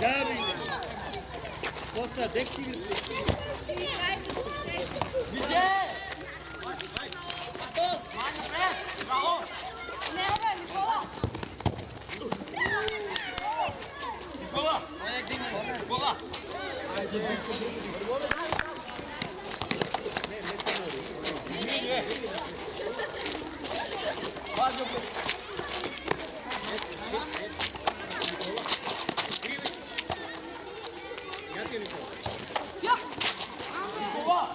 Davi! Costa, dek ti gre. Viđe! To! Manja pre! Bravo! Ne, ovo je Nikola! Nikola! Nek digne! Nikola! Ajde, biću. Ne se mori. Pazi opet! Ja! Nikola!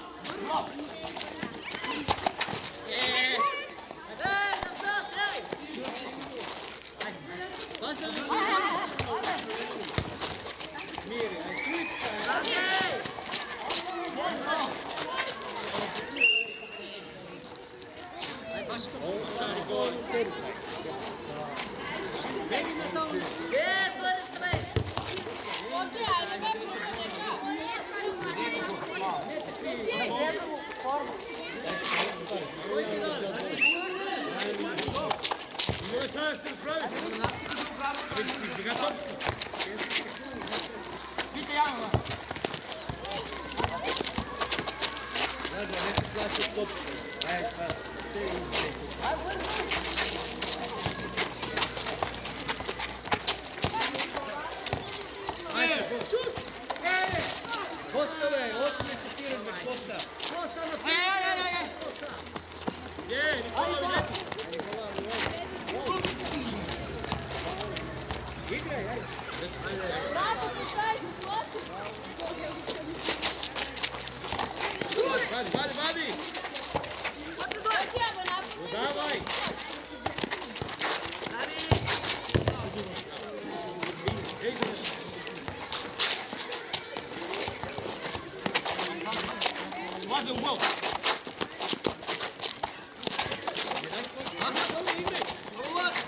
Bravo! Ovdje, ajde, ne bude neka! Mora sada se raspraviti. Stiga topsko. Vidite javno! Nazva, neki plaće topsko. Ajde, pa. Te izbjegu. Ajde, šut! Postave, otme se tiran me posta. Je, Nikola uleti. Igraj, ajde. Brate, pucaj situaciju! Vadi! Hoće ja ga napraviti? Davaj! Ulaze u gol! Ulaze u gol igre! Ulaze!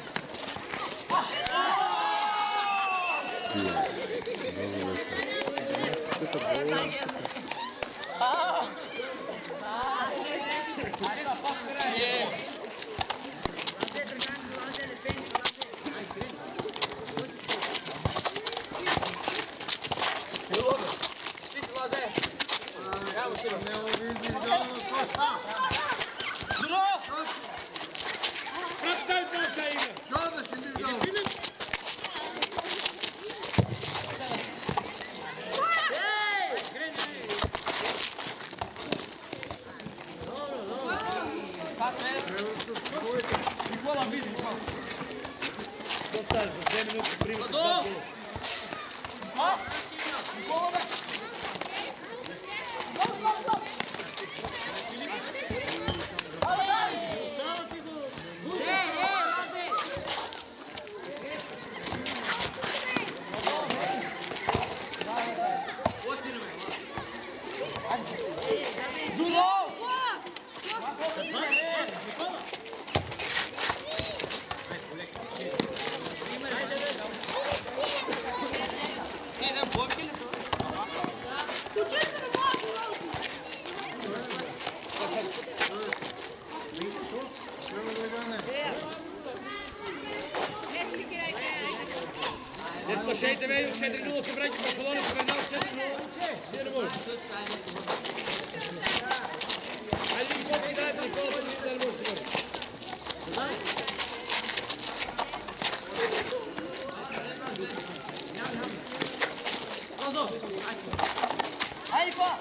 Praštaj posta igra! Čodaš individualno. Nikola vidi! Dosta za 2 minuti prima se Nikola! Nikola već! Ne spašajte me, 4-0 se vraća Barcelona, se me nao 4-0. Nije ne može. Ajde vi koliko dajete Nikola, pa nije da ne može se može. Ajde Nikola!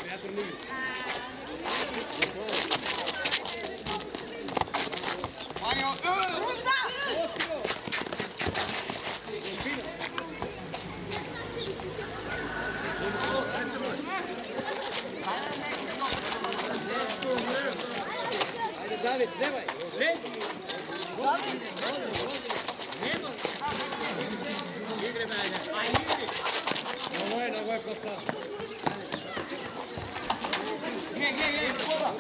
Prijatelj Mili. Mario! Ajde David, nemaj. Nema. Igre me, ajde. Ovo je postavljeno. Nikola!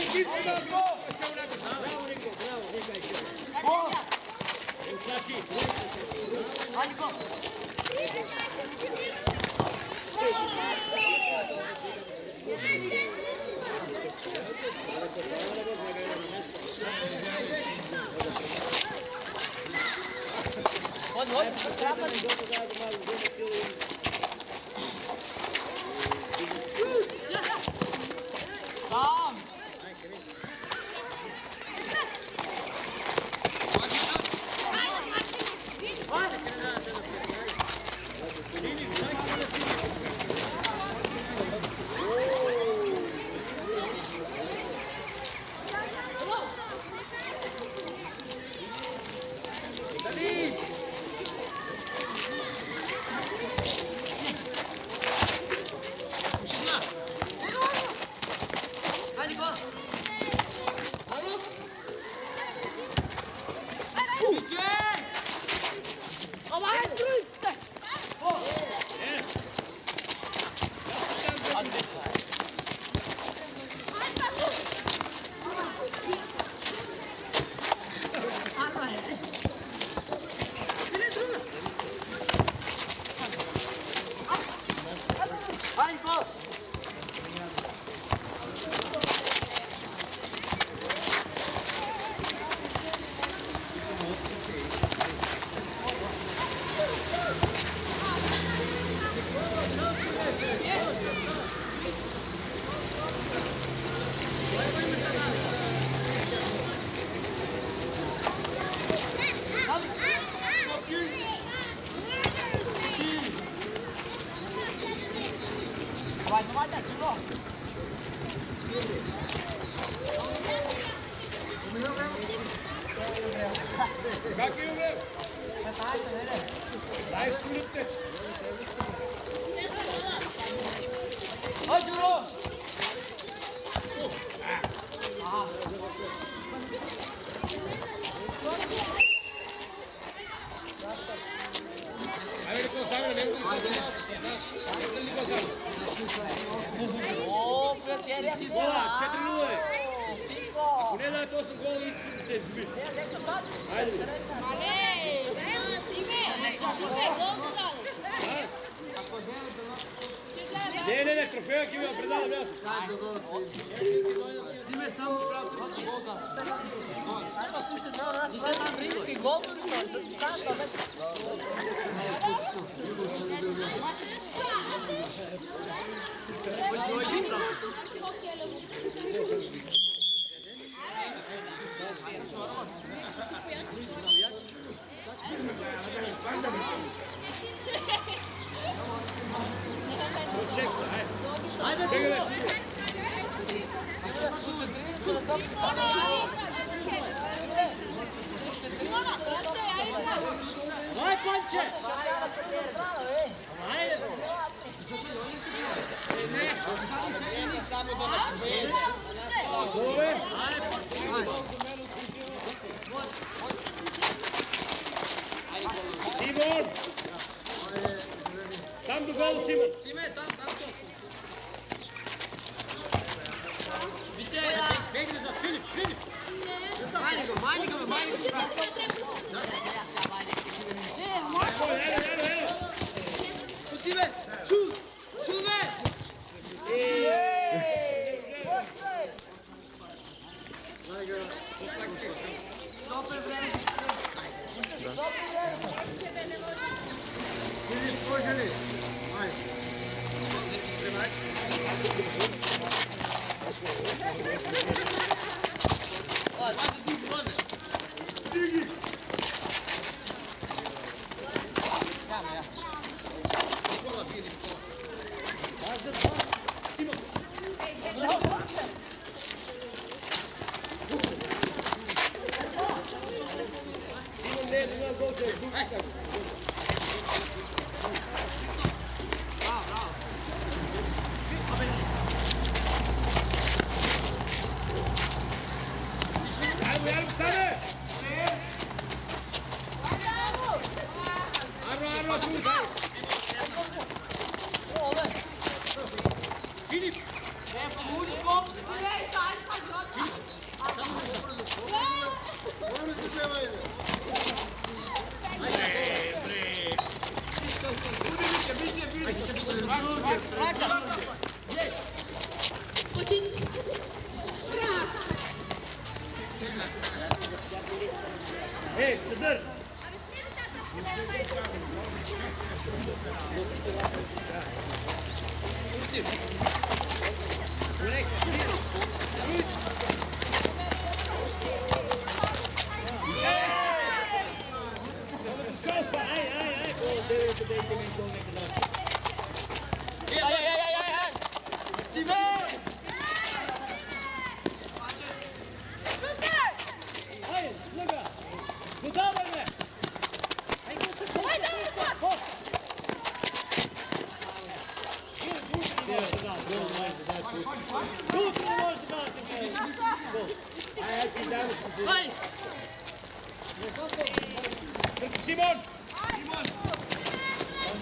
Bravo, Niko, bravo, Niko je čeo. Uplaši. Ajde, go! Hodi, trapani. Sam! Vai, Tilo. Kako je umeo? Daj skurite. Aj, Đuro! Aha. Ajde, Niko, Samir, ne mogu. Ajde, Niko, Samir. O, prijatelja, Gola, 4-0. Ako ne dajete 8 gola, isti ste izgubili. Ajde. Ne, trofeja ki vam predavljam jaz. Sime, samo prav, treba se gol zastati. Ajmo, pušten malo nas, nisam sam prilike, gol zastati, zato šta već. Ček se, ajde. Ajde, Čekaj, Sigurno se koncentrirati na to. Aj, Panče! Ajde! Ne, samo da ne Ove. Simon! Tam do golu, Simon. Sime, tam čo? Biće, begne za Filip. Manji go. Eno. Sime, šume! Dobar vreme. Filip, poželi. Ajde. Filip! Ne, pomoći, kom se si! Ej, Čudr! Sopa, aj, gol, 9 minut gol neki dan. Aj! Simon! Aj, noga! Dodawaj me! Тут не може дати мені. А я ці дам що. Aj! Симон!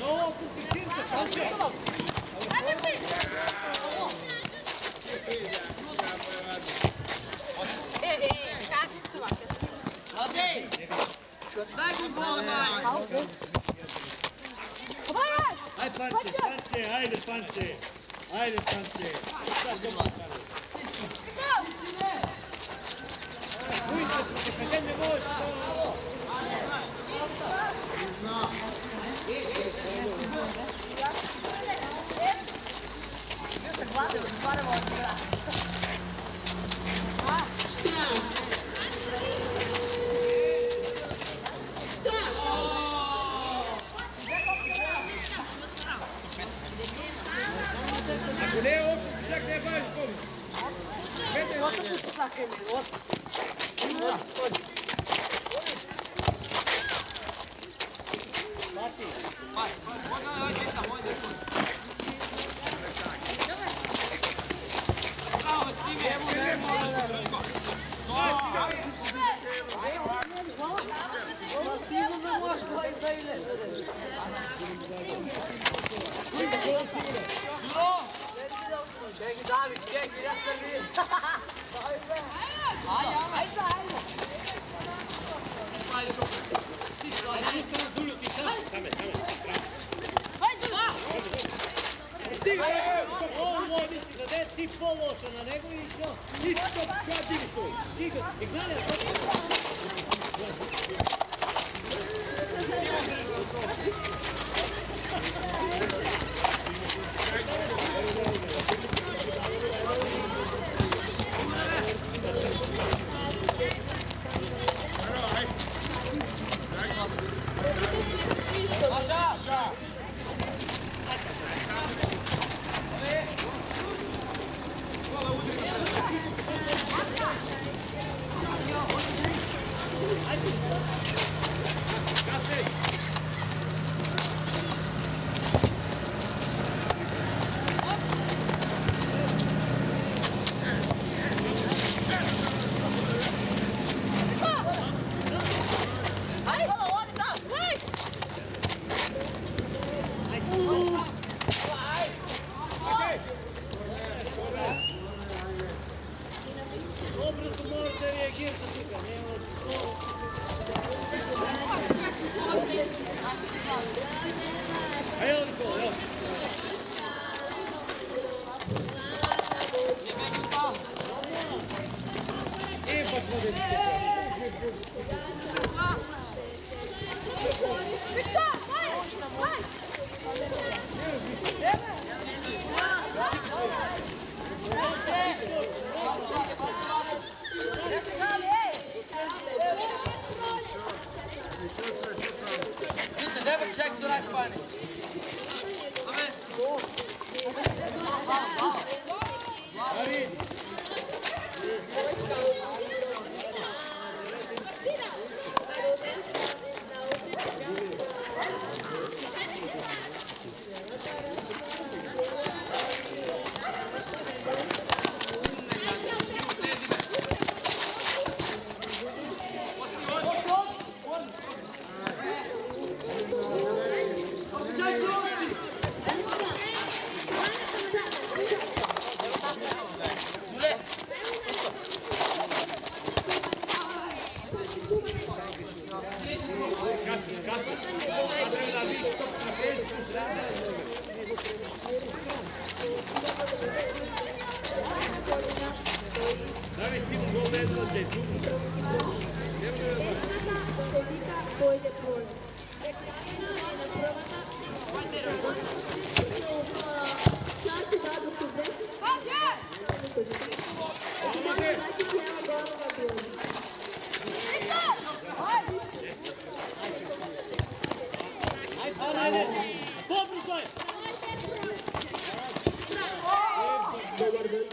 Ну, купіть, панче. Lasse! Daj mu bol, Maj! Aj, Panče, ajde, Panče. Ajde, Panče. Ujte, kad ne možeš, ako ne ovo, čak ne baš pomoć. On vodi da ne ti pološa na nego i što. Ti što diviš to. Ti ga signali a to. Never check to that funny. Thank you. David Simon gol da jedno će izgubiti. Pojde polje. Reklamina je naprovana. Časti dadu su 10. Znači cijela golova bilo. Ajde! Pobrzo je! Dobar dan.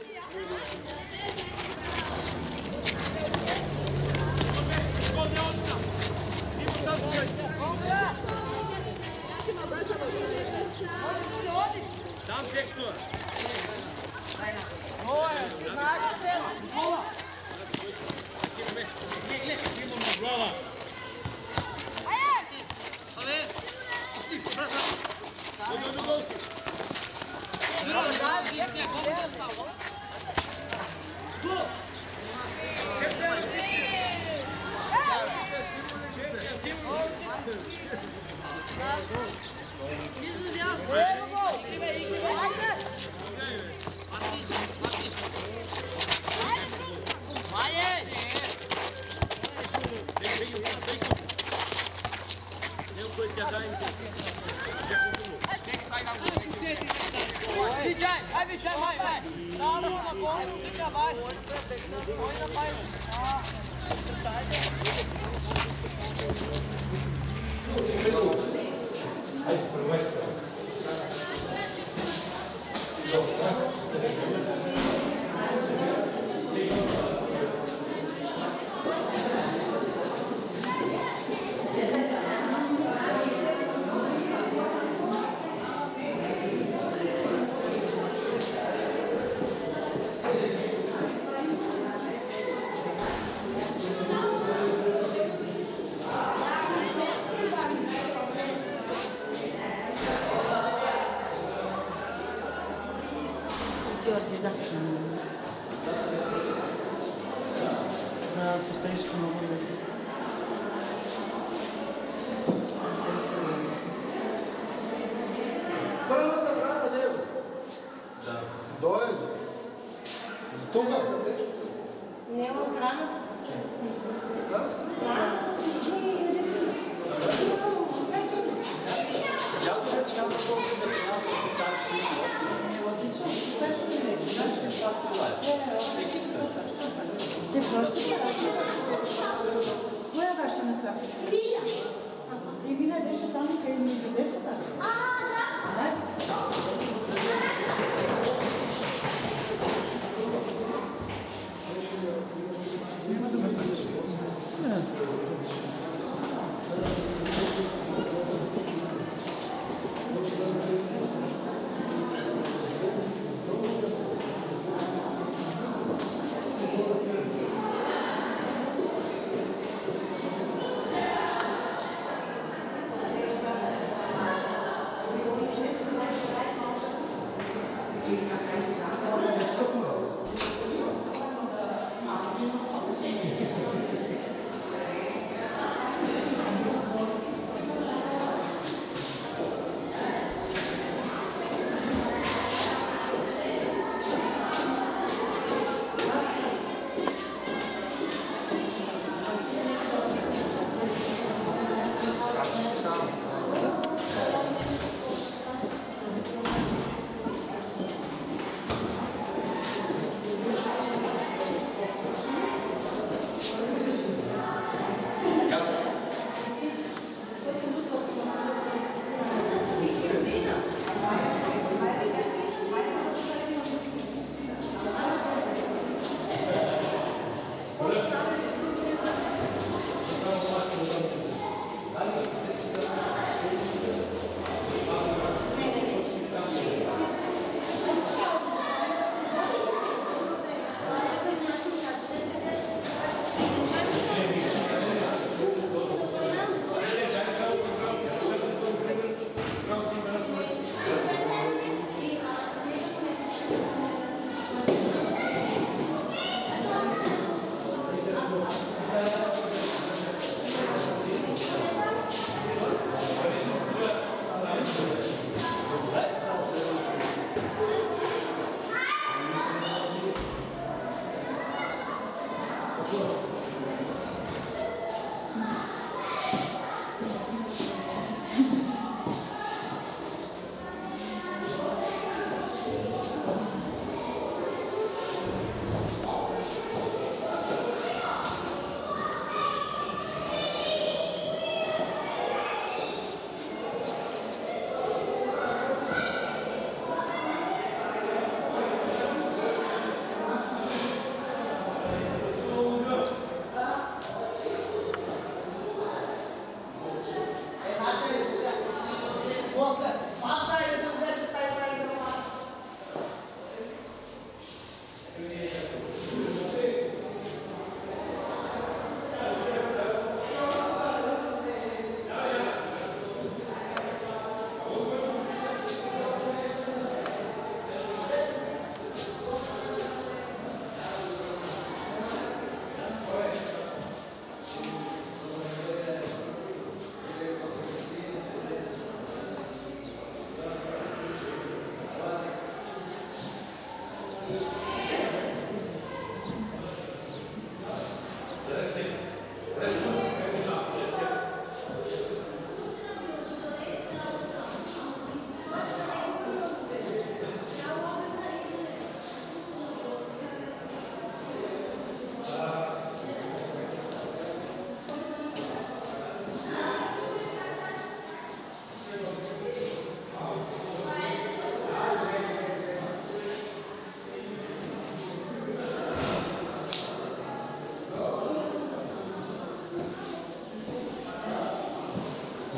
Dam tekstu. Bravo. Vičaj, vai! Dalo na golu, fica, vai! Põe na pai. Certeza não vou ver. Qual é a outra brava, Leo? Dói? Stuga? Nema granata. Ja bih već kako to da će napraviti starčki Odlično, šta su mi rekli? Znači da što Te prosto se radi? Koja je vaša nastavnička? Bila. I bila je više tamo kaj između djeca tako? Da.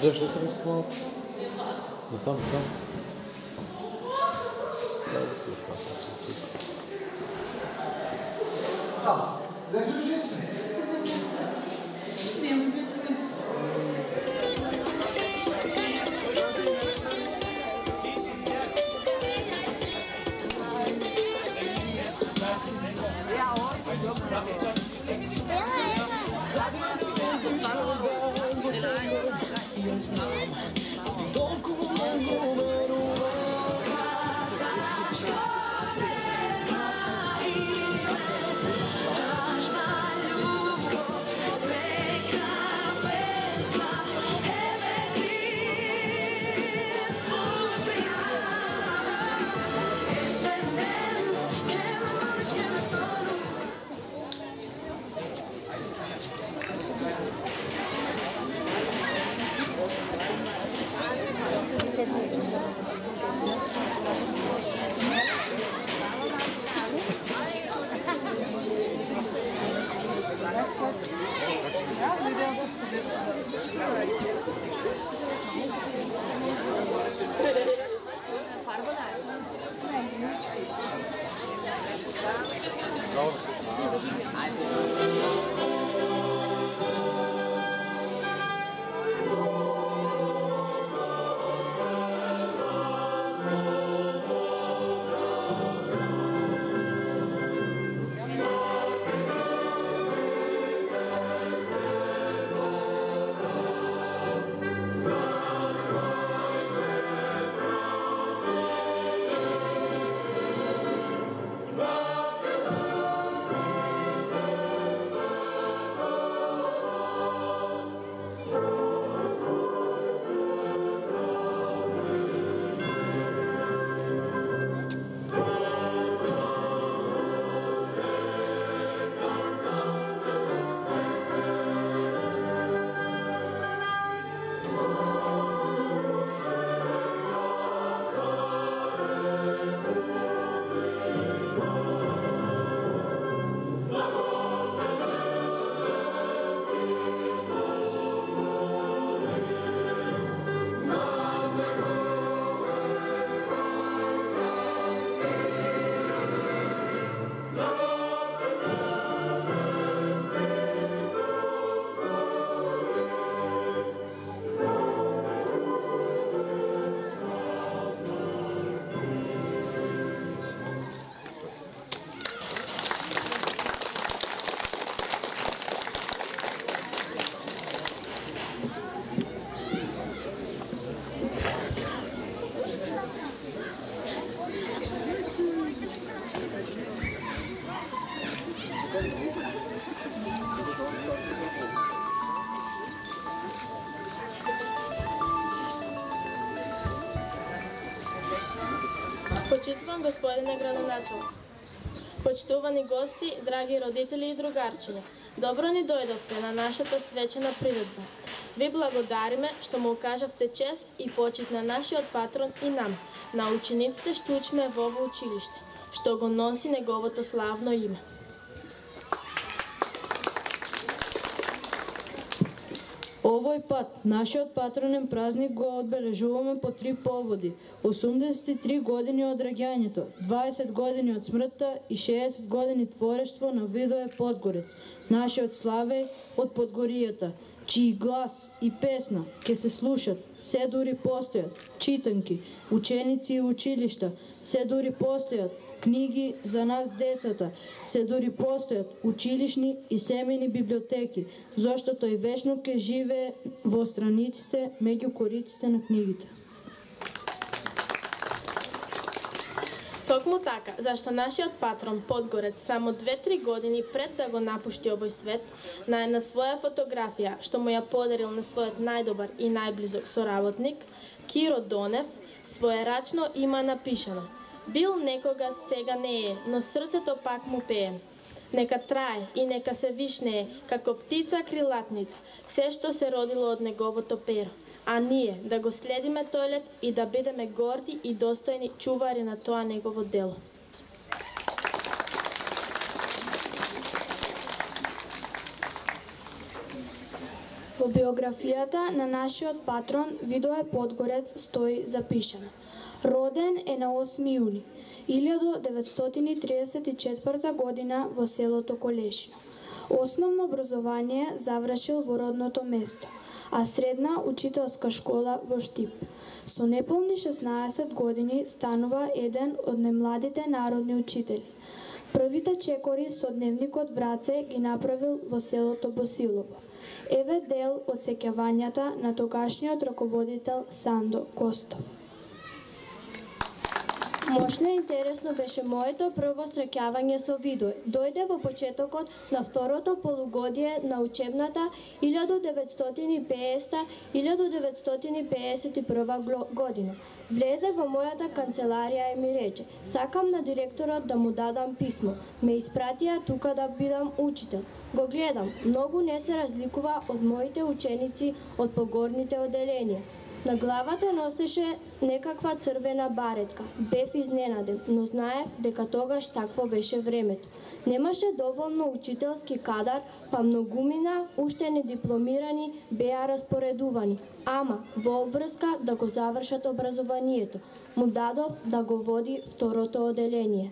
Gdzie się to rosło? No tam. A, daj różnicy. Nie, mówię ci więc. Почитуван господине градоначалник, почитувани гости, драги родители и другарчиња, добро ни дојдовте на нашата свечена приредба. Ви благодариме што му окажавте чест и почит на нашиот патрон и нам, на учениците што учиме во ово училиште, што го носи неговото славно име. Овој пат, нашиот патронен празник го одбележуваме по 3 поводи. 83 години од раѓањето, 20 години од смртта и 60 години творештво на Видое Подгорец, нашиот Славеј од Подгоријата, чиј глас и песна ке се слушат, се дури постојат, читанки, ученици и училишта, се дури постојат, книги за нас децата, се дури постојат училишни и семени библиотеки, зашто тој вечно ке живее во страниците меѓу кориците на книгите. Токму така, зашто нашиот патрон Подгорец само 2-3 години пред да го напушти овој свет, на една своја фотографија, што му ја подарил на својот најдобар и најблизок соработник, Киро Донев, своерачно има напишано: бил некогаш, сега не е, но срцето пак му пее. Нека трае и нека се вишнее, како птица крилатница, се што се родило од неговото перо. А ние да го следиме тој лет и да бидеме горди и достојни чувари на тоа негово дело. Во биографијата на нашиот патрон Видое Подгорец стои запишано: роден е на 8 јуни 1934 година во селото Колешино. Основно образование завршил во родното место, а средна учителска школа во Штип. Со неполни 16 години станува еден од најмладите народни учители. Првите чекори со дневникот Враце ги направил во селото Босилово. Еве дел од сеќавањата на тогашниот раководител Сандо Костов. Мощно и интересно беше моето прво среќавање со Видое. Дојде во почетокот на второто полугодие на учебната 1950-1951 година. Влезе во мојата канцеларија и ми рече: сакам на директорот да му дадам писмо. Ме испратија тука да бидам учител. Го гледам, многу не се разликува од моите ученици од погорните оделенија. На главата носеше некаква црвена баретка. Бев изненаден, но знаев дека тогаш такво беше времето. Немаше доволно учителски кадар, па многумина уште недипломирани беа распоредувани. Ама, во обврска да го завршат образованието, му дадов да го води второто оделение.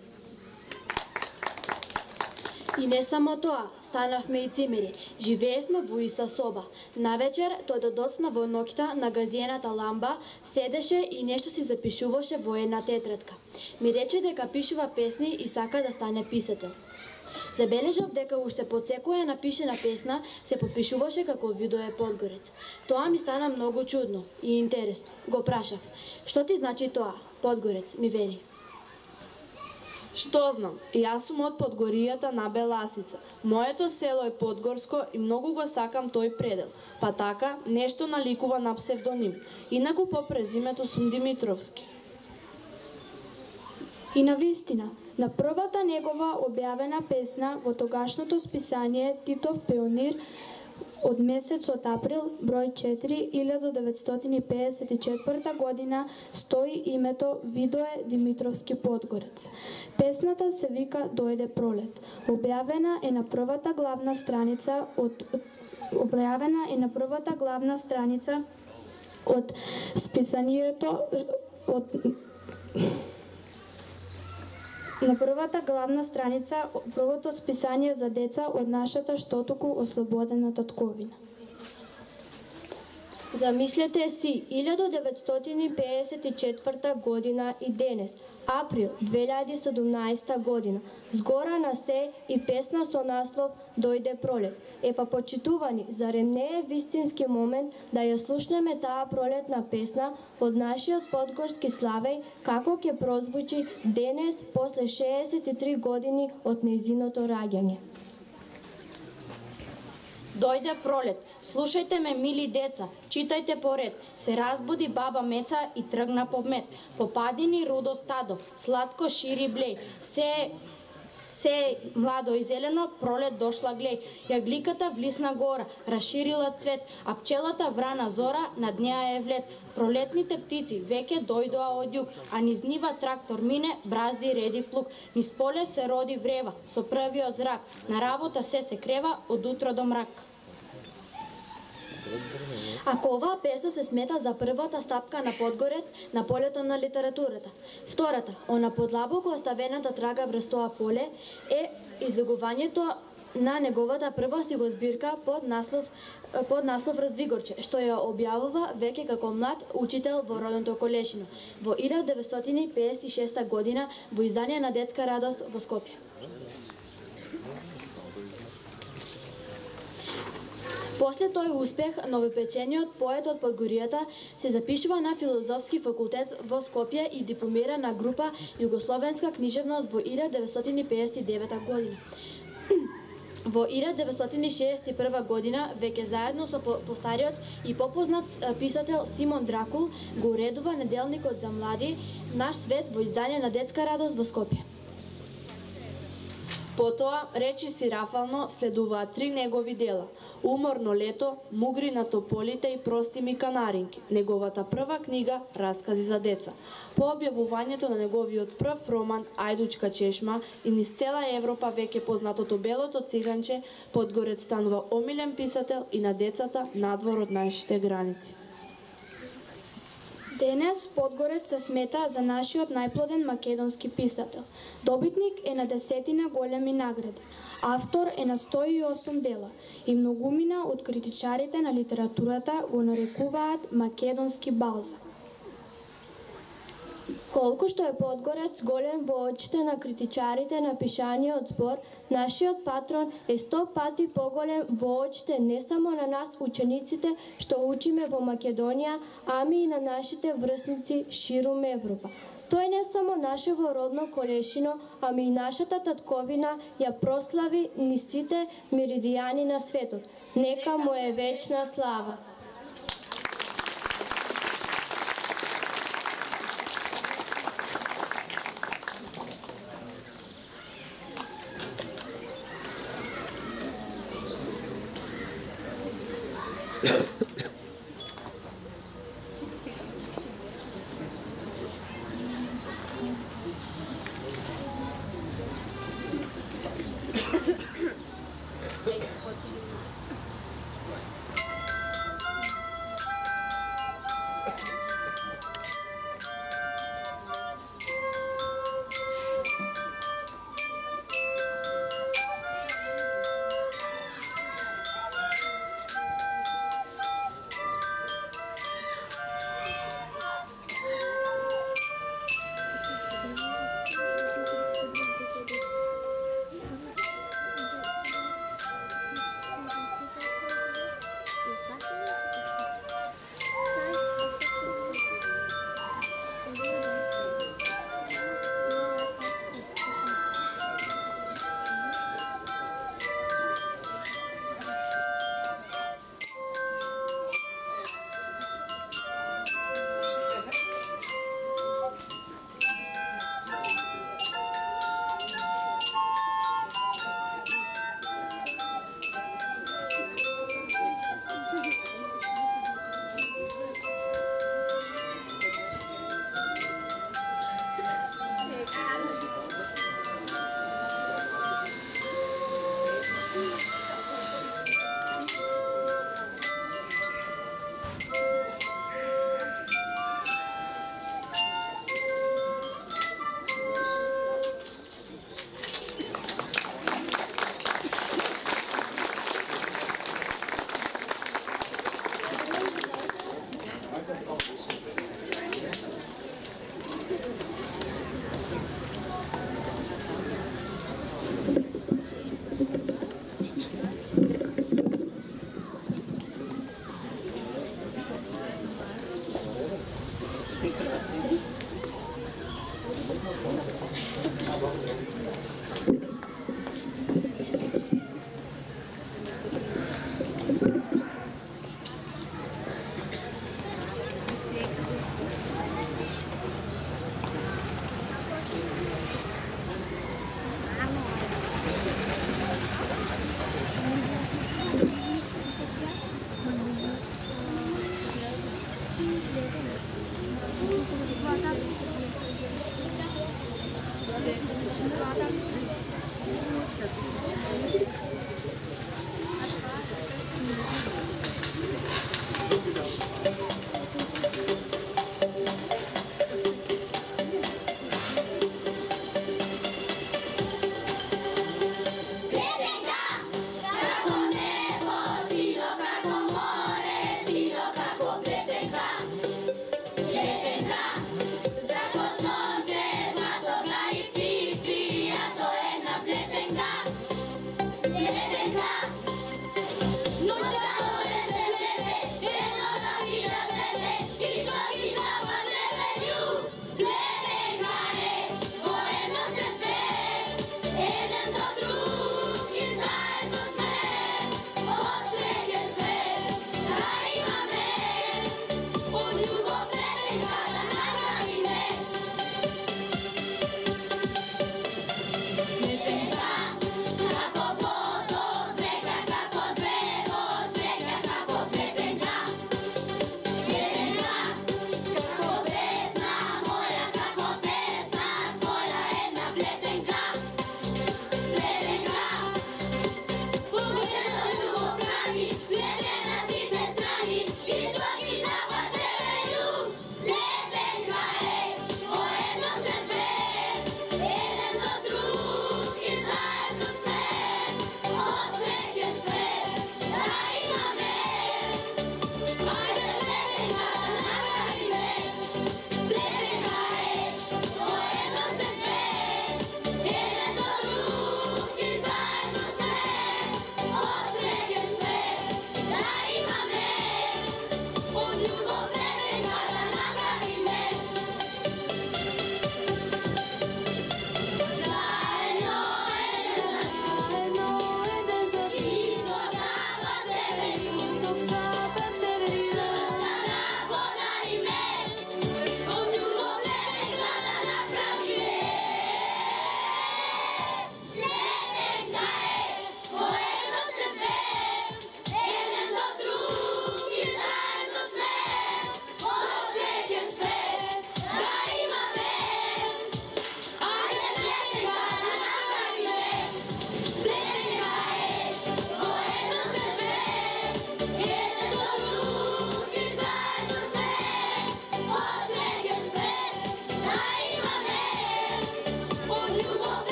И не само тоа, станавме и цимери, живеевме во иста соба. Навечер тој додоцна во ноќта на газиената ламба, седеше и нешто си запишуваше во една тетрадка. Ми рече дека пишува песни и сака да стане писател. Забележав дека уште под секоја напишена песна се подпишуваше како Видое Подгорец. Тоа ми стана многу чудно и интересно. Го прашав: што ти значи тоа, Подгорец, ми вели. Што знам, јас сум од Подгоријата на Беласица. Моето село е Подгорско и многу го сакам тој предел, па така нешто наликува на псевдоним. Инаку по презимето сум Димитровски. И навистина, на првата негова објавена песна во тогашното списание Титов пионир од месецот април, број 4, 1954 година, стои името Видое Димитровски Подгорец. Песната се вика Дојде пролет. Објавена е на првата главна страница од списанието на првата главна страница првото списание за деца од нашата штотуку ослободена татковина. Замислете си, 1954 година и денес, април 2017 година, згора на се и песна со наслов Дојде пролет. Епа почитувани, зарем не е вистински момент да ја слушнеме таа пролетна песна од нашиот подгорски Славеј, како ќе прозвучи денес после 63 години од нејзиното раѓање. Дојде пролет. Слушајте ме, мили деца, читајте поред. Се разбуди баба Меца и тргна по мед. По падини рудо стадо, сладко шири блеј. Се младо и зелено, пролет дошла глеј. Јагликата влисна гора, расширила цвет, а пчелата врана зора, над неа е влет. Пролетните птици веќе дојдоа од југ, а низ нива трактор мине, бразди реди плуг. Низ поле се роди врева, со првиот зрак, на работа се крева од утро до мрак. Ако оваа песна се смета за првата стапка на Подгорец на полето на литературата. Втората, она подлабоко оставената трага врз тоа поле, е излегувањето на неговата прва стихозбирка под наслов Развигорче, што ја објавува веќе како млад учител во родното Колешино во 1956 година во издание на Детска радост во Скопје. После тој успех, новопечениот поет од Подгоријата се запишува на Филозофски факултет во Скопје и дипломира на група Југословенска книжевност во 1959 година. Во 1961 година, веќе заедно со постариот и попознат писател Симон Дракул, го уредува неделникот за млади Наш свет во издание на Детска радост во Скопје. Потоа, речи си Рафално, следуваат 3 негови дела: Уморно лето, Мугри на тополите и Прости ми канаринки, неговата прва книга Раскази за деца. По објавувањето на неговиот прв роман Ајдучка чешма и низ цела Европа веќе познатото Белото циганче, Подгорец станува омилен писател и на децата надвор од нашите граници. Денес Подгорец се смета за нашиот најплоден македонски писател. Добитник е на 10 големи награди. Автор е на 108 дела и многумина од критичарите на литературата го нарекуваат македонски Балзак. Колку што е Подгорец голем во очите на критичарите на пишаниот збор, нашиот патрон е 100 пати поголем во очите не само на нас учениците што учиме во Македонија, ами и на нашите врсници ширум Европа. Тој не само нашево родно Колешино, ами и нашата татковина ја прослави ни сите меридијани на светот. Нека му е вечна слава.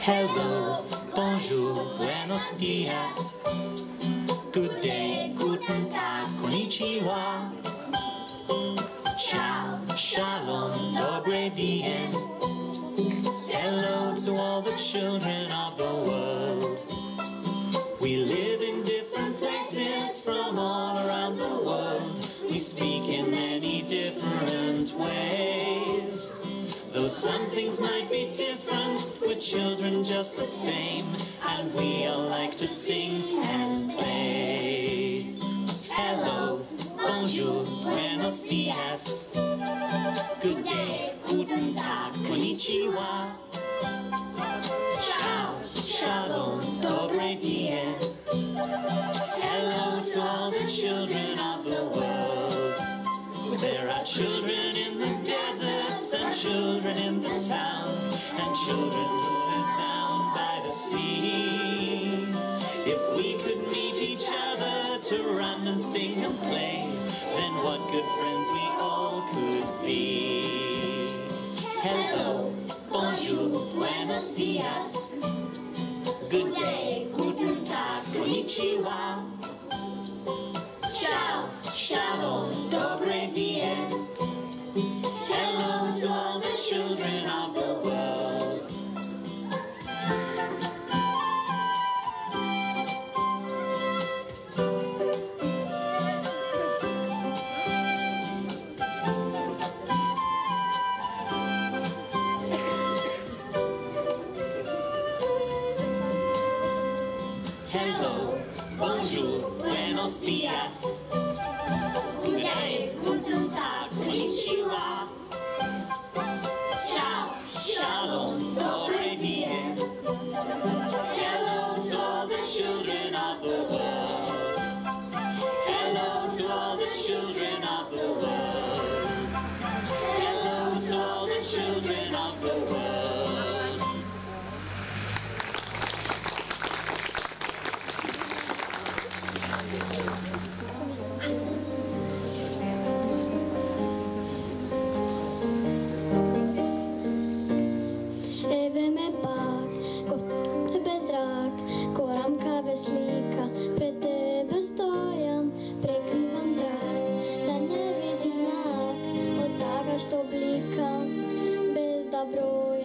Hello, bonjour, buenos dias. Good day, guten Tag, konnichiwa. Ciao, shalom, dobre dien. Hello to all the children of the world. We live in different places from all around the world. We speak in many different ways. Though some things might be different, we're children just the same. And we all like to sing and play. Hello, bonjour, buenos dias. Good day, guten Tag, konnichiwa. Ciao, shalom, dobre dien. Hello to all the children of the world. There are children in the deserts and children in the towns and children who live down by the sea. If we could meet each other to run and sing and play, then what good friends we all could be. Hello, bonjour, buenos dias. Good day, guten Tag, konnichiwa. Ciao, shalom, dobre dien. Hello to all the children of the world. Hello, bonjour, buenos dias. Good day, guten Tag, konnichiwa. Ciao, shalom, dobre dien. Hello to all the children of the world. Hello to all the children of the world. Hello to all the children of the world. Еве ме пак, без зрак, корамка без слика, пред тебе стоям, прекривам трак, да не види знак, от тага што блика, без да број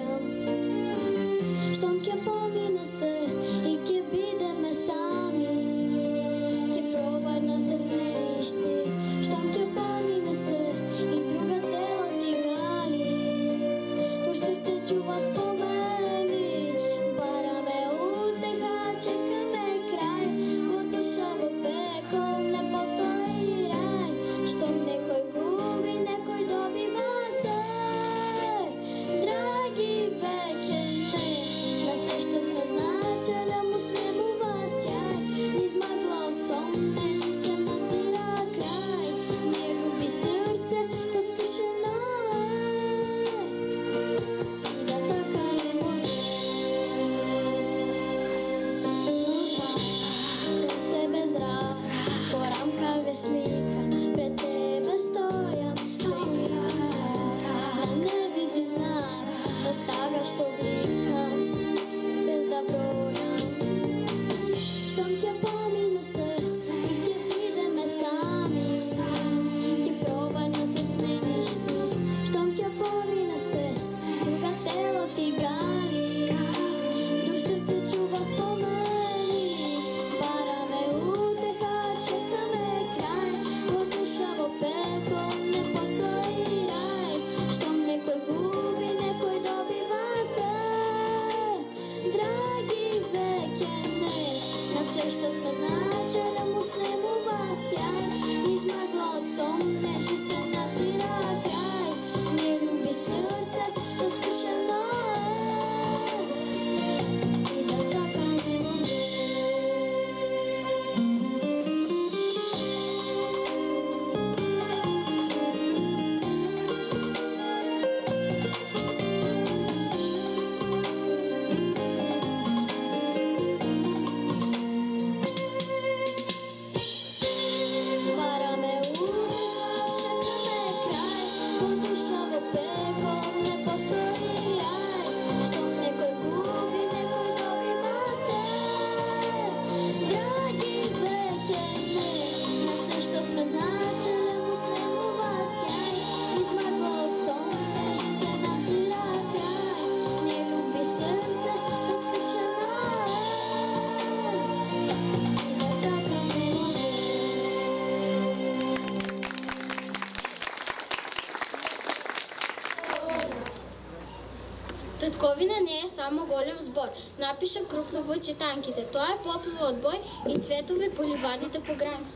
Татковина не е само голям сбор. Напиша крупно в читанките. Той е поплава от бой и цветове по ливадите по грани.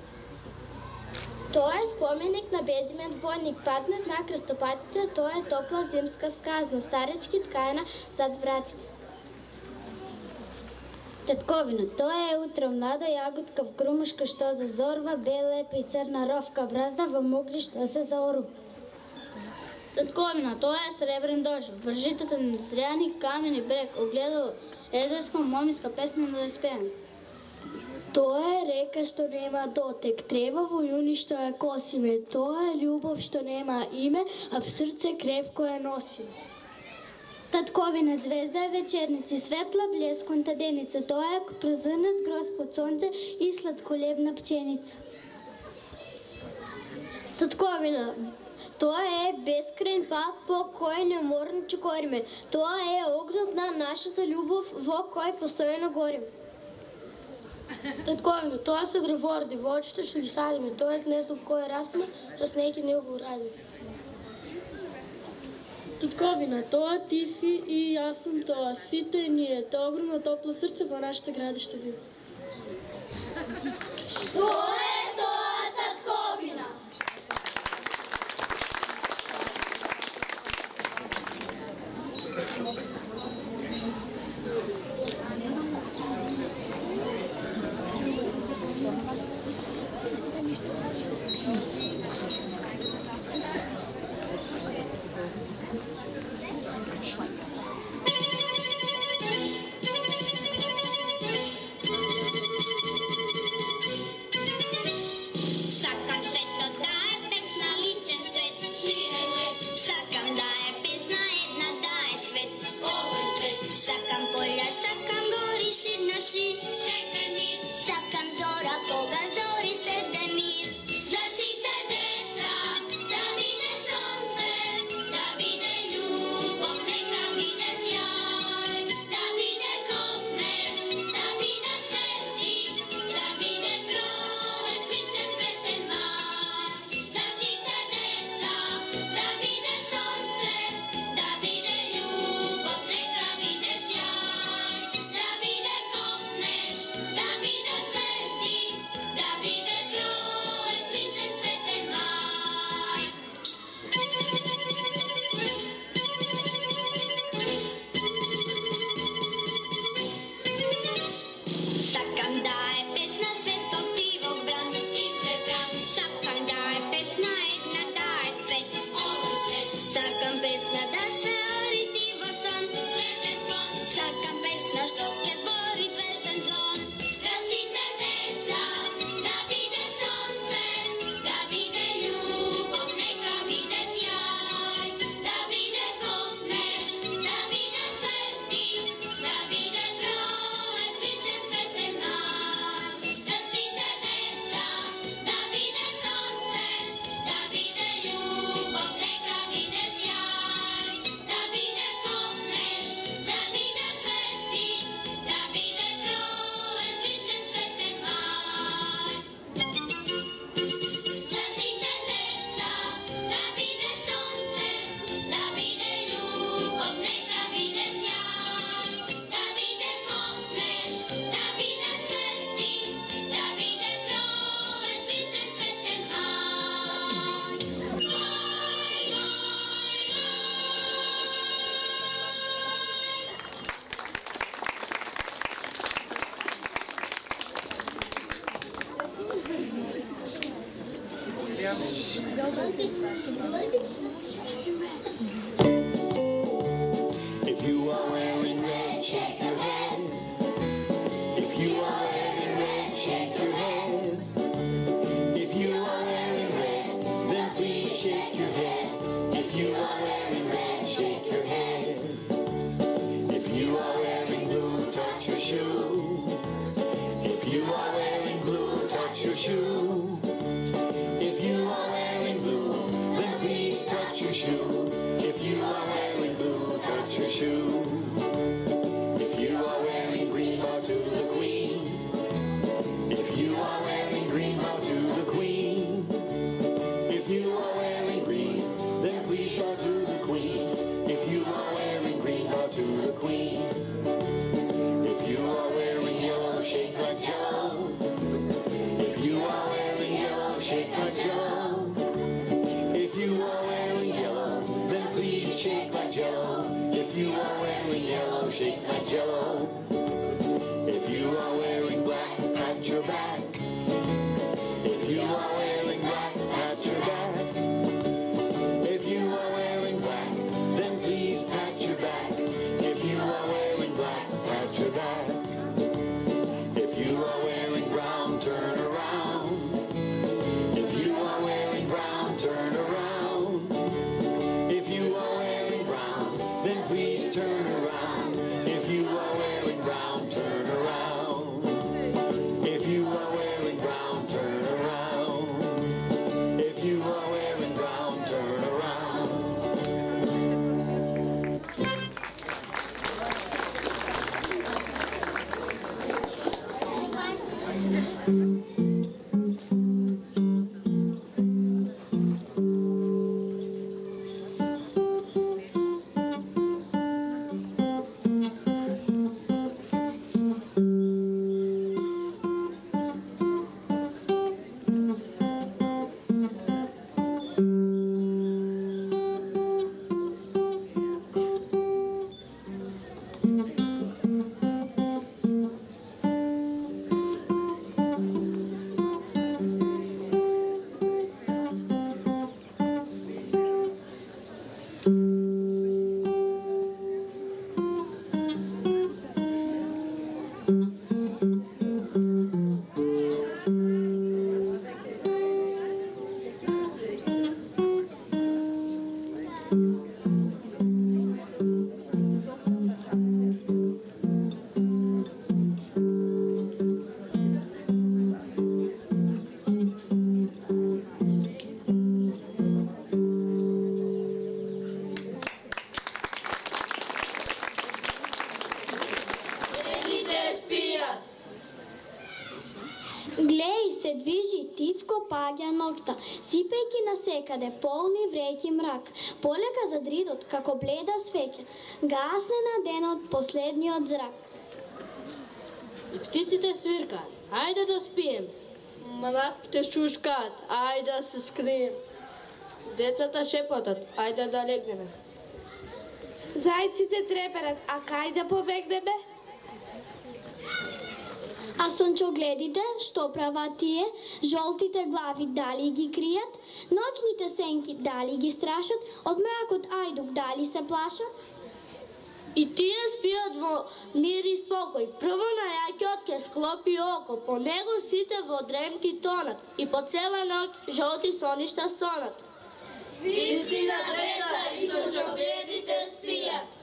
Той е споменик на безимен войник. Паднат на кръстопатите, той е топла зимска сказна. Старечки ткайна зад вратите. Татковина, той е утро млада ягодка в крумушка, що зазорва, бела е и църна ровка, бразда в мугли, що се заорва. Татковина, той е сребрен дожд, вържитата на зряни камени брег, огледало езерска момиска песна на изпеяне. Той е река, що нема дотек, трева воюни, що я косиме. Той е любов, що нема име, а в сърце кревко я носиме. Татковина, звезда е вечерници, светла блесконта деница. Той е празърнат гроз под слънце и сладколебна пченица. Татковина, той е безкрайен пат, по кой не морни чекориме. Той е огнят на нашата любов, во кой постоянно горим. Татковина, той е съдреворди, в очите ще ги садиме. Той е гнездо, в кой растаме, раснейки не го радиме. Татковина, това ти си и аз съм това. Сите ние, това огромно топло сърце в нашите градища бива. Що е това, Татковина? If you are wearing red, shake your head. If you are wearing red, shake your head. If you are wearing red, then please shake your head. If you are wearing red, shake your head. If you are wearing blue, touch your shoe. If you are wearing blue, touch your shoe. If you are wearing blue, then please Глеј, се движи, тивко паѓа ноќта, сипејќи насекаде полни вреќи мрак. Полека за дридот, како бледа свеќа, гасне на денот последниот зрак. Птиците свиркаат, ајде да спием. Мравките шушкаат, ајде да се скрием. Децата шепотат, ајде да легнеме. Зајците треперат, а кај да побегнеме? А сончогледите, што прават тие? Жолтите глави дали ги кријат? Ноќните сенки дали ги страшат? Од мракот ајдук дали се плашат? И тие спијат во мир и спокој. Прво на јаќот ке склопи око, по него сите во дремки тонат и по цела ноќ жолти соништа сонат. Вистина деца и сончогледите спијат.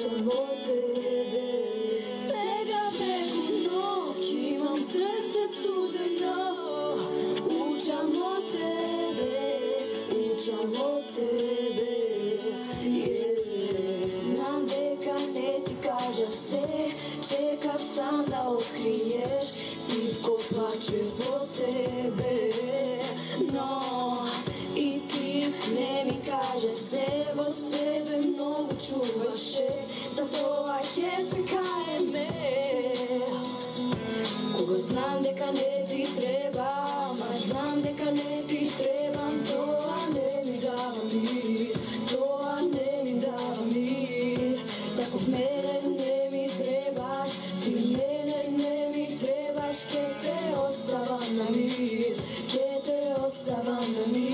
Учам от тебе. Сега преко ног имам сърце студено. Учам от тебе, учам от тебе. Знам дека не ти кажа все, чекав сам да откриеш. Тивко плаче по тебе, но и ти не ми каже се, во себе много чуваше, затоа ќе се каеме. Кога знам дека не ти требам, а знам дека не ти требам, тоа не ми дава мир, тоа не ми дава мир. Таков мене не ми требаш, ти мене не ми требаш, ке те оставам на мир, ке те оставам на мир.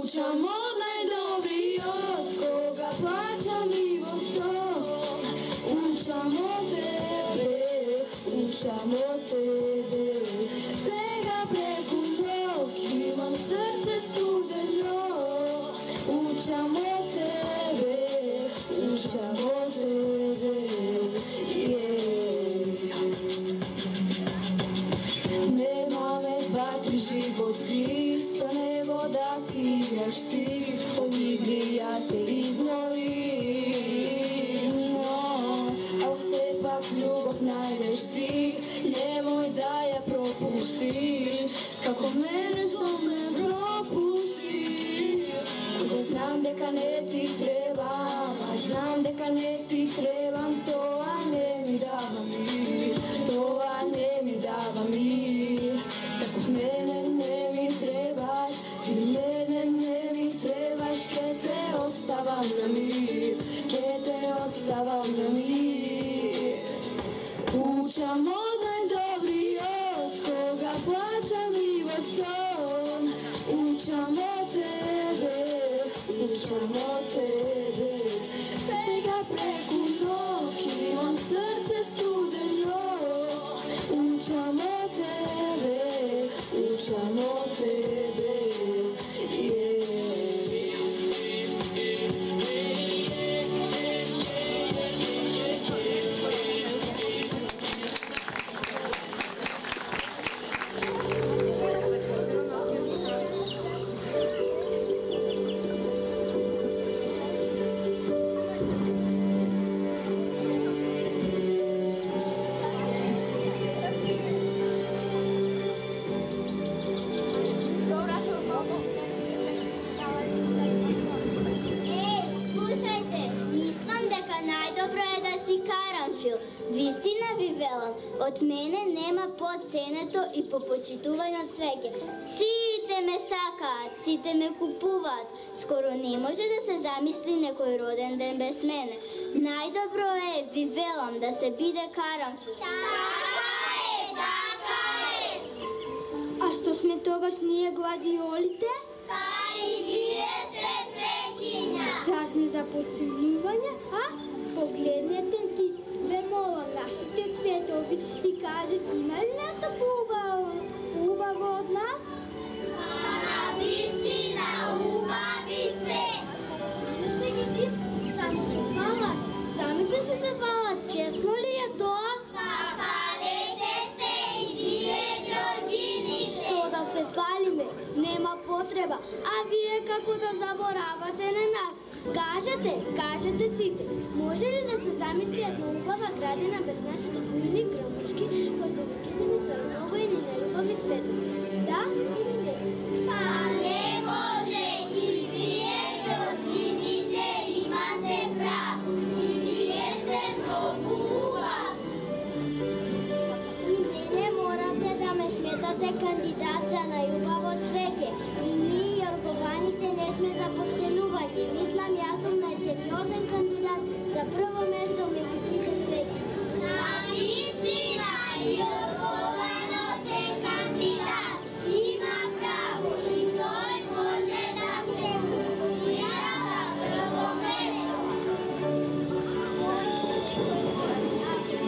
Учам од најдобриот, кога плачам и во сон. Учам од тебе, учам од тебе. Сега преку ног имам срце студено. Учам од тебе, учам од тебе. Немаме два-три животи, со него да си играш ти, од игри јас се изморим. Ах, сепак љубов најдеш ти, немој да ја пропуштиш, како мене што ме пропусти. Кога знам дека не ти требам, а знам дека не ти требам, тоа не ми дава мир, тоа не ми дава мир. Таков мене не ми требаш, ти мене не ми требаш, ке те оставам на мир, ке те оставам на мир. Учам од најдобриот, кога плачам и во сон. Учам од тебе, учам од тебе. Сега преку ног имам срце студено. Учам од тебе, учам од тебе. Вистина ви велам, од мене нема подценето и попочитување од свеќе. Сите ме сакаат, сите ме купуваат. Скоро не може да се замисли некој роден ден без мене. Најдобро е, ви велам, да се биде карамфил. Така е! А што сме тогаш ние гладиолите? Па и вие сте цветиња. Сасни за подценување, а? Погледнете ги, ве молам, нашите цветови и кажете, има ли нешто убаво од нас? Вистина, убави сте. Видите ги ти, само се фалат, самите се завалат, честно ли е тоа? Фалете се и вие, Георгините. Што да се фалиме, нема потреба, а вие како да заборавате на нас. Кажете сите, може ли да се замисли една убава градина без нашите бујни грмушки, кои се закитени со разнобоени нелюбави цветови? Да или не? Па не може, и вие, Георгините, имате право, и вие сте многу убави. И мене морате да ме сметате кандидат за најубаво цвеќе. И ние, јоргованите, не сме за подценување. Мислам, јас сум најсериозен кандидат за прво место меѓу сите цвеќа. Наистина, Јоргованот е кандидат. Има право и тој може да се номинира за прво место.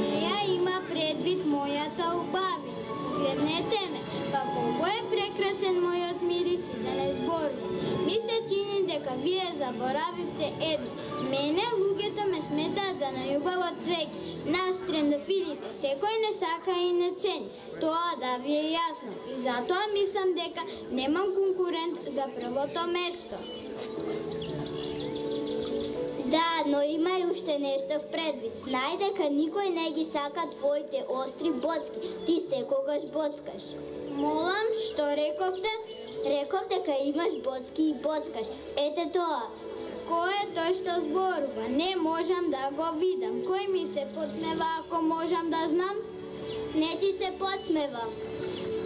Неја има предвид мојата убавина. Гледнете ме, па колко е прекрасен мојот мирис и да не зборувам. Ми се чини дека вие заборавивте едно. Мене луѓето ме сметаат за најубаво цвеќе. Нас трендафилите секој не сака и не цени. Тоа да ви е јасно. И затоа мислам дека немам конкурент за првото место. Да, но има и уште нешто в предвид. Знај дека никој не ги сака твоите остри боцки. Ти секогаш боцкаш. Молам, што рековте? Реков дека имаш боцки и боцкаш. Ете тоа. Кој е тој што зборува? Не можам да го видам. Кој ми се подсмева ако можам да знам? Не ти се подсмевам.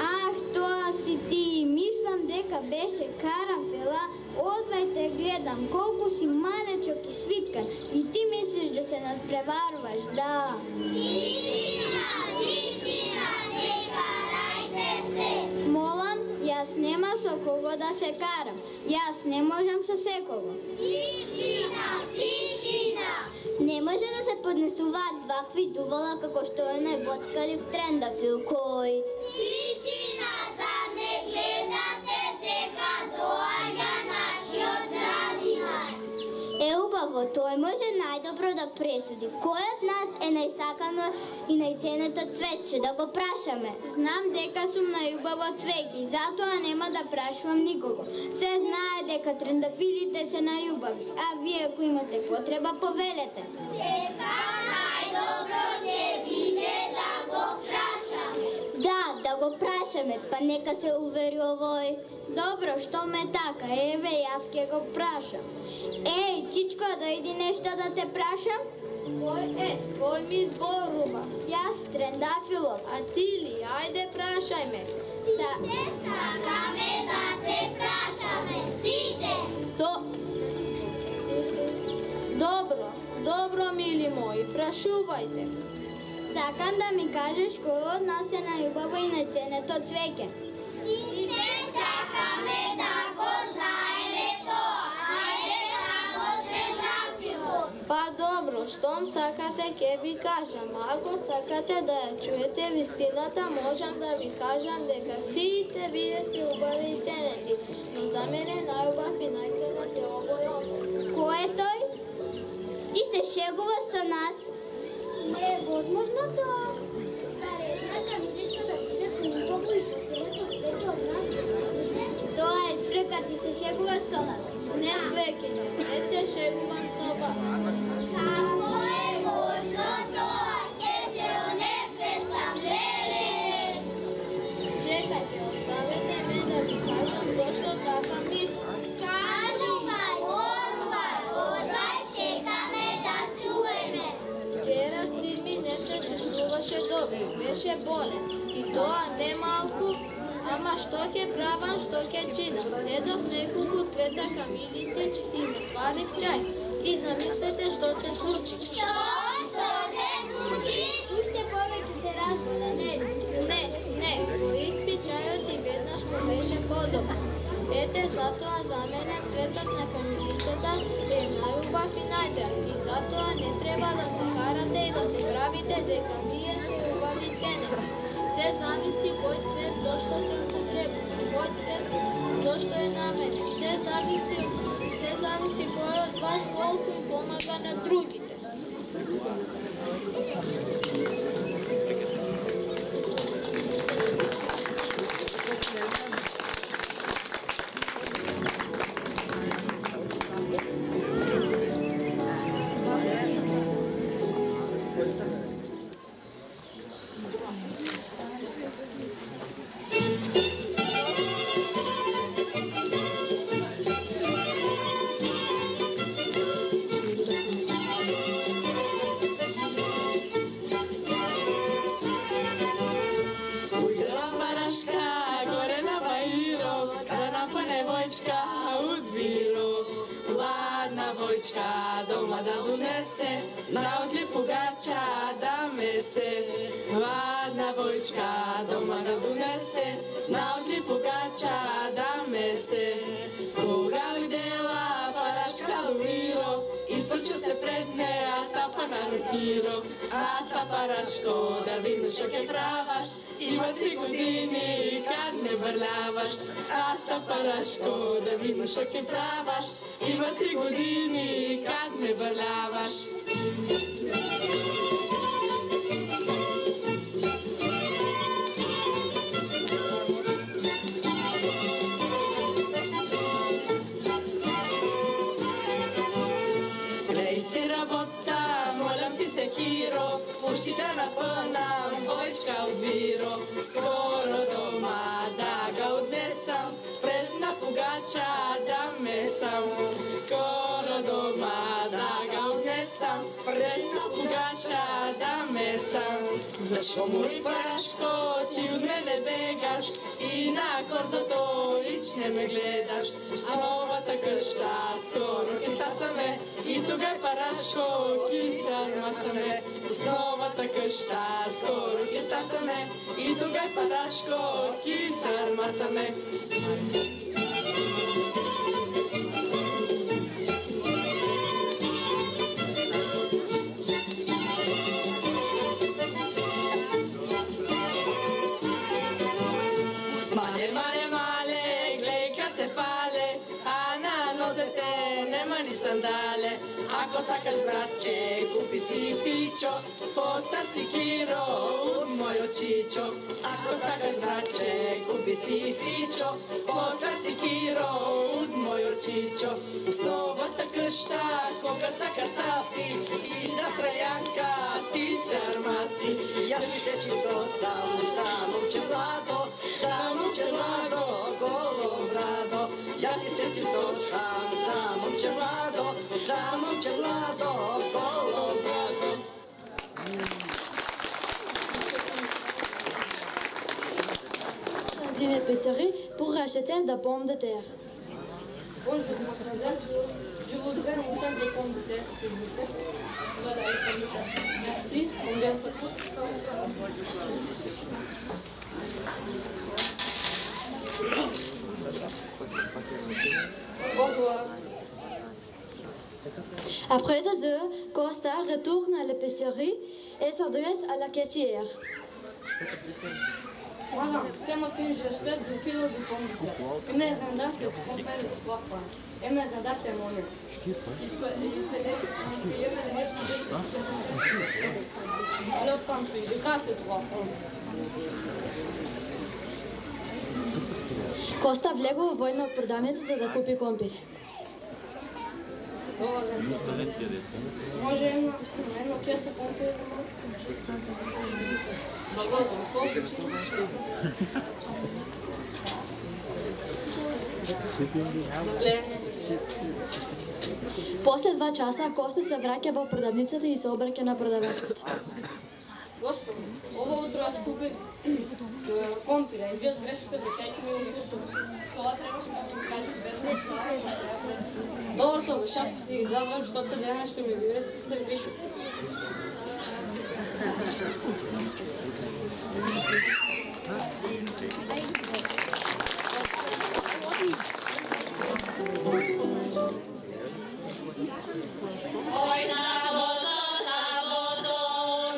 Ах, тоа си ти. Мислам дека беше Карамфела. Одвај те гледам, колку си малечок и свиткан. И ти мислиш да се надпреварваш, да. Тишина, тишина, не карајте се. Молам, јас нема со кого да се карам. Јас не можам со секого. Тишина, тишина. Не може да се поднесуваат вакви дувала како што е најбоцкали в трендафил кој. Тишина, зар не гледате дека доаѓа нашиот градинар? Е, убаво, тој може најдобро да пресуди. Кој од нас е најсакано и најценето цвеќе, да го прашаме? Знам дека сум најубаво цвеќе, затоа нема да прашувам никого. Се знае дека трендафилите се најубави, а вие ако имате потреба, повелете. Сепак најдобро ќе биде да го прашаме. Да го прашаме, па нека се увери овој. Добро, што ме така, еве, јас ќе го прашам. Еј, Чичко, дојди нешто да те прашам? Кој ми зборува? Јас, Трендафилот. А ти ли? Ајде, прашај ме. Сите сакаме да те прашаме, сите. Добро, мили мои, прашувајте. Сакам да ми кажеш кој од нас е најубаво и најценето цвеќе. Сите сакаме да го знаеме тоа. Ајде да го Трендафилот. Па добро, штом сакате ќе ви кажам. Ако сакате да ја чуете вистината, можам да ви кажам дека сите вие сте убави и ценети. Но за мене најубав и најценет е овој овој. Кој е тој? Ти се шегуваш со нас? Не е возможно тоа. Зар една камилица да биде поубаво и поценето цвеќе од нас? Тоа е спрека, ти се шегуваш со нас. Не цвеќе, не се шегувам со вас. Како е можно тоа? Ке се онесвестам, леле! Чекајте, оставете ме да ви кажам зошто така мислам. Кажувај, говорувај, одвај, чекаме да чуеме. Вчера Сидми не се чувствуваше добро, беше болен. И тоа не малку, ама што ќе правам, што ќе чинам. Седов неколку цвета камилици и му сварив чај. И замислете што се случи. Што се случи? Уште повеќе се разболя, не, го испи чајот и веднаш му беше подобро. Ете, затоа за мене цветот на камилицата е најубав и најдраг. И затоа не треба да се карате и да се правите дека вие сте убави и ценети. Се зависи кој цвет зошто се употреба, кој цвет зошто е на мене. Се зависи кој од вас колку им помага на другите. Doma da donese, na odljepugača da mese. Hladna vojčka doma da donese, na odljepugača da mese. Koga videla paraška loviro, isprču se пред нея тапа на рокиро, а са парашко да видиш што ке праваш. Има 3 години кад не бърляваш, а са парашко да видиш што ке праваш. Има 3 години кад не бърляваш. Пушти да напънам бойчка от виро, скоро дома да ga odnesam, presna pugača da mesam. Skoro doma da ga odnesam, presna pugača da mesam. Zašto moj praško ti od mene begaš i na korzato lič ne me gledaš? A novata kršta skoro kista sam me i tugaj paraško kisarma sam me. Новата къща скоро ке стасаме и тогай парашко ки сармасаме. Мале, гледай ка се фале, а на нозете нема ни сандале. Ako sakaš braće, kupi si fićo, postar si hiro od moj očićo. Ako sakaš braće, kupi si fićo, postar si hiro od moj očićo. Основата къща, кога сака стаси, и за краянка ти се армаси. Јас ти се чудо сам, за момче младо, голо брадо. Јас ти се чудо сам, за momče mlado, gollo brado. Dans une épicerie pour acheter des pommes de terre. Bonjour, je me présente. Je voudrais un sac de pommes de terre, s'il vous plaît. Voilà, merci. Combien ça coûte? Au revoir. Après 2 heures, Costa retourne à l'épicerie et s'adresse à la caissière. Madame, c'est moi que j'achète 2 kilos de pommes de terre. Et mes rendants, je comprends les 3 francs. Et mes rendants, c'est mon nom. Alors, tant pis, je gratte les 3 francs. Коста влегла във военна продавница, за да купи компир. Може едно кеса компир? После 2 часа Коста се враќа во продавницата и се обраќа на продавачката. Господи, ovo утро аз купих компира и вие сгрешите връкайки ми укусов. Това трябваше да ми кажеш без неща. Доброто, шаски си изядвам, защото дена ще ми вират да вишу. Ой, saboto,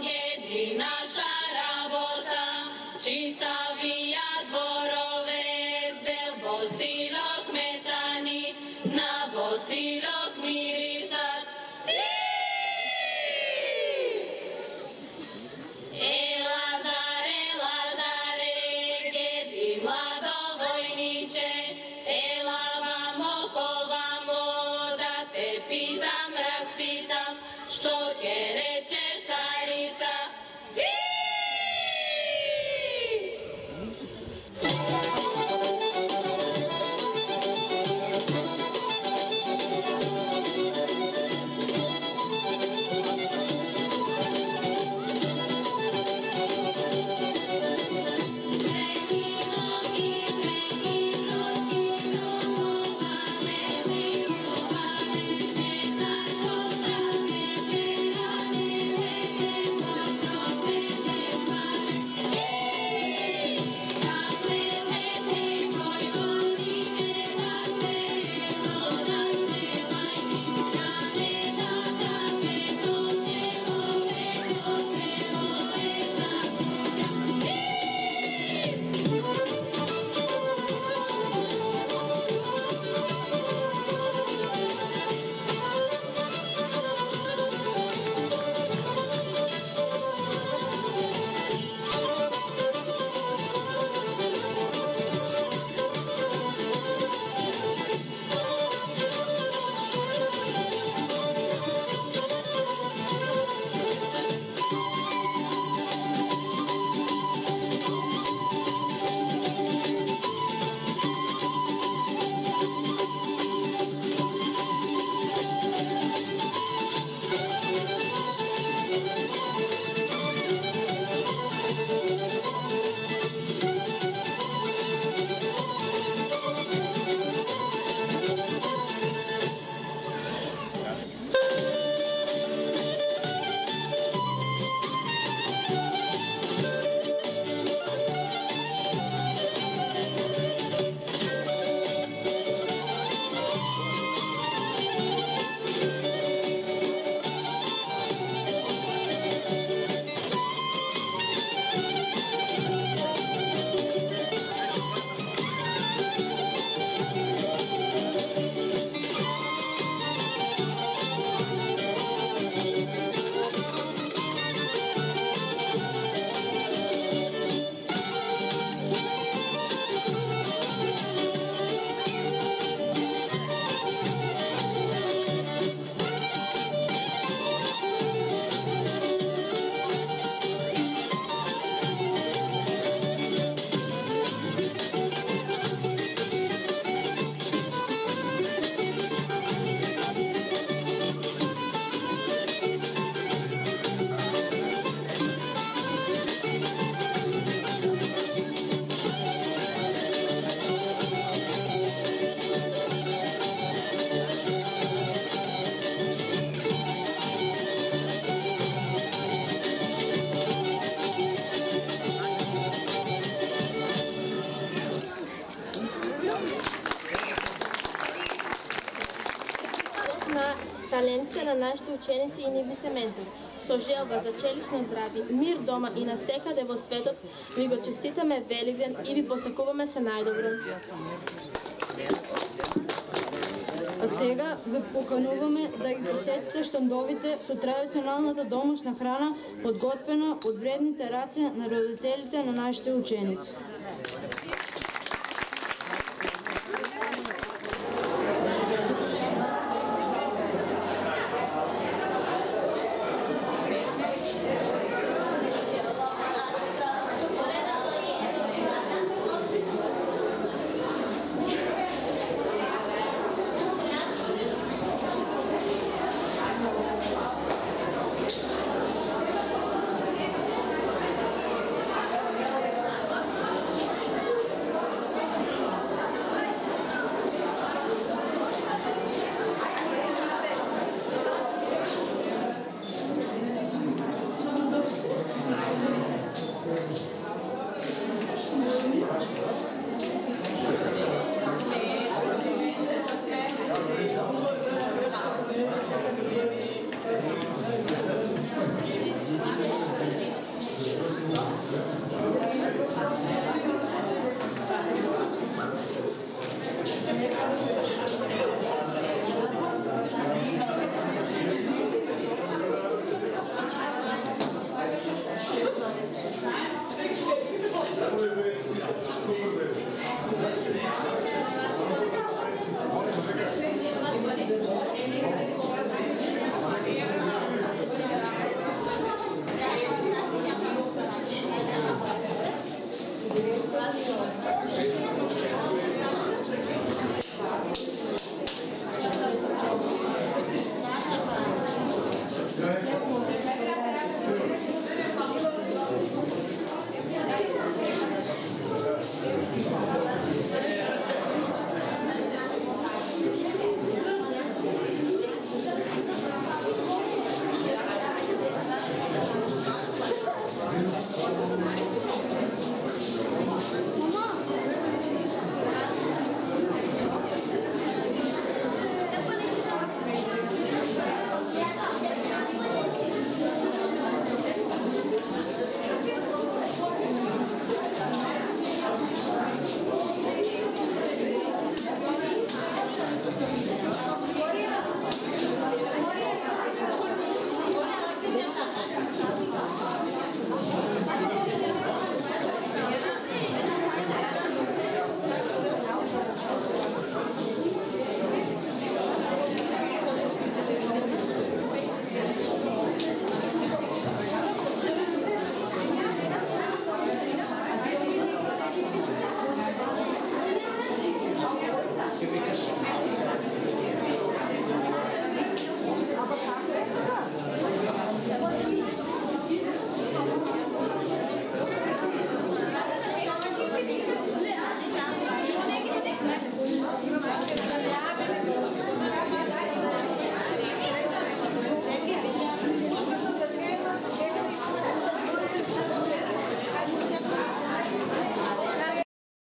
gedi naša rabota, čisa vija dvorove, zbel bosilok metani, na bosilok mirisat. Lazare, gedi mlado vojniče, ela vamo povamo, da te pitam, raspitam, što ke reče carica. нашите ученици и нивните ментори. Со желба за челично здравје, мир дома и насекаде во светот, ви го честитаме Велигден и ви посакуваме се најдобро. А сега ве покануваме да ги посетите штандовите со традиционалната домашна храна, подготвена од вредните раце на родителите на нашите ученици.